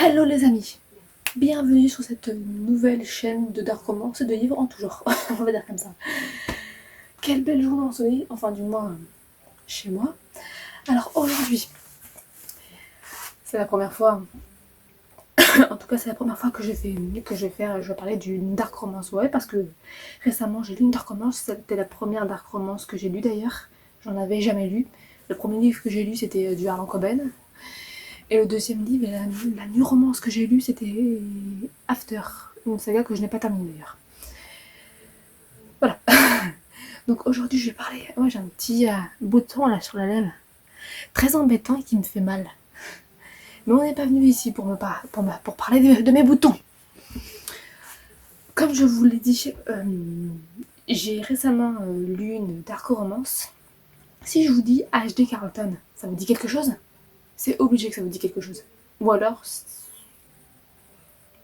Hello les amis, bienvenue sur cette nouvelle chaîne de dark romance et de livres en tout genre, on va dire comme ça. Quelle belle journée ensoleillée, enfin du moins chez moi. Alors aujourd'hui, c'est la première fois, en tout cas c'est la première fois que je vais parler d'une dark romance, ouais, parce que récemment j'ai lu une dark romance, c'était la première dark romance que j'ai lue d'ailleurs, j'en avais jamais lu. Le premier livre que j'ai lu c'était du Harlan Coben. Et le deuxième livre, et la new romance que j'ai lue, c'était After, une saga que je n'ai pas terminée d'ailleurs. Voilà. Donc aujourd'hui, je vais parler. Ouais, j'ai un petit bouton là sur la lèvre, très embêtant et qui me fait mal. Mais on n'est pas venu ici pour parler de mes boutons. Comme je vous l'ai dit, j'ai récemment lu une dark romance. Si je vous dis HD Carlton, ça vous dit quelque chose? C'est obligé que ça vous dit quelque chose. Ou alors,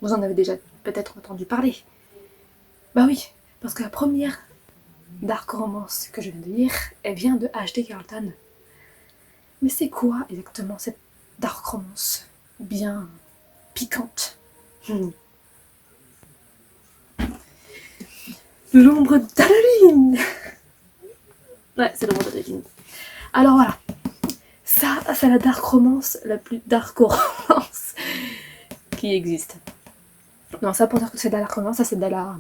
vous en avez déjà peut-être entendu parler. Bah oui, parce que la première dark romance que je viens de lire, elle vient de HD Carlton. Mais c'est quoi exactement cette dark romance bien piquante? L'ombre d'Adeline. Ouais, c'est l'ombre d'Adeline. Alors voilà, ça, c'est la dark romance, la plus dark romance qui existe. Non, ça pour dire que c'est de la dark romance, ça c'est de la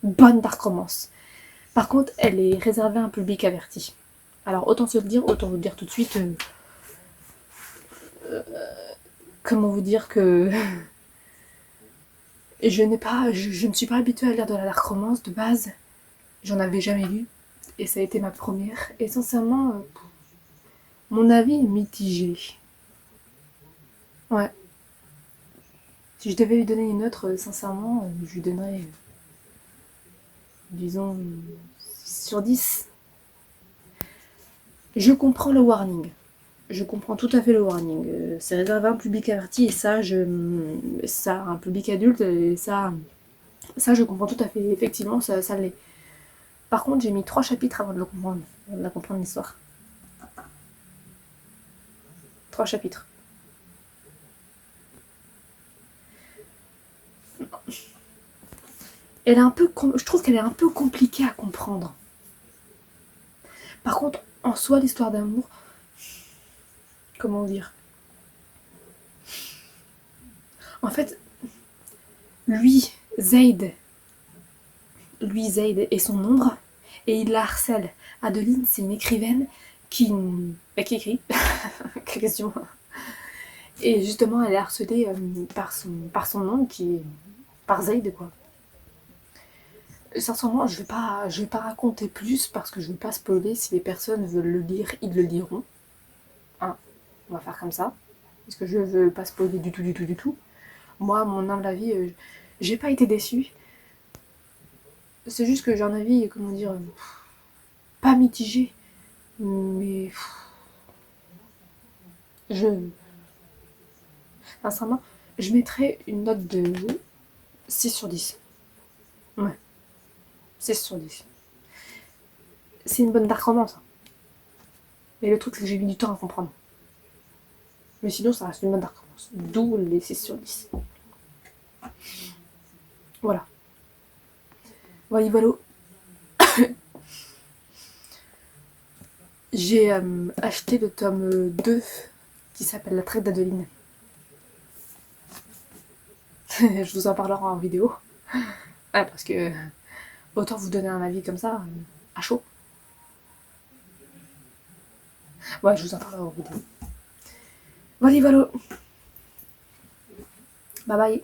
bonne dark romance. Par contre, elle est réservée à un public averti. Alors autant se le dire, autant vous dire tout de suite. Comment vous dire que je ne suis pas habituée à lire de la dark romance de base. J'en avais jamais lu et ça a été ma première. Et sincèrement, mon avis est mitigé. Ouais. Si je devais lui donner une note, sincèrement, je lui donnerais, disons, 6 sur 10. Je comprends le warning. Je comprends tout à fait le warning. C'est réservé à un public averti et ça, un public adulte, et ça, je comprends tout à fait. Effectivement, ça l'est. Par contre, j'ai mis 3 chapitres avant de le comprendre, avant de la comprendre l'histoire. 3 chapitres. Je trouve qu'elle est un peu compliquée à comprendre. Par contre, en soi, l'histoire d'amour, comment dire? En fait, lui, Zayd est son ombre et il la harcèle. Adeline, c'est une écrivaine qui écrit. Quelle question. Et justement, elle est harcelée par son ombre qui est par Zayd, quoi. Sincèrement, je vais pas raconter plus parce que je ne veux pas spoiler. Si les personnes veulent le lire, ils le liront. Hein, on va faire comme ça. Parce que je veux pas spoiler du tout. Moi, à mon humble avis, j'ai pas été déçue. C'est juste que j'ai un avis, comment dire, pas mitigé, mais je. Sincèrement, je mettrais une note de 6 sur 10. Ouais, 6 sur 10. C'est une bonne dark romance. Mais le truc, c'est que j'ai mis du temps à comprendre. Mais sinon, ça reste une bonne dark romance. D'où les 6 sur 10. Voilà. Voilà. J'ai acheté le tome 2 qui s'appelle La traite d'Adeline. Je vous en parlerai en vidéo. Ouais, parce que autant vous donner un avis comme ça, à chaud. Ouais, je vous en parlerai en vidéo. Voilà. Bye bye.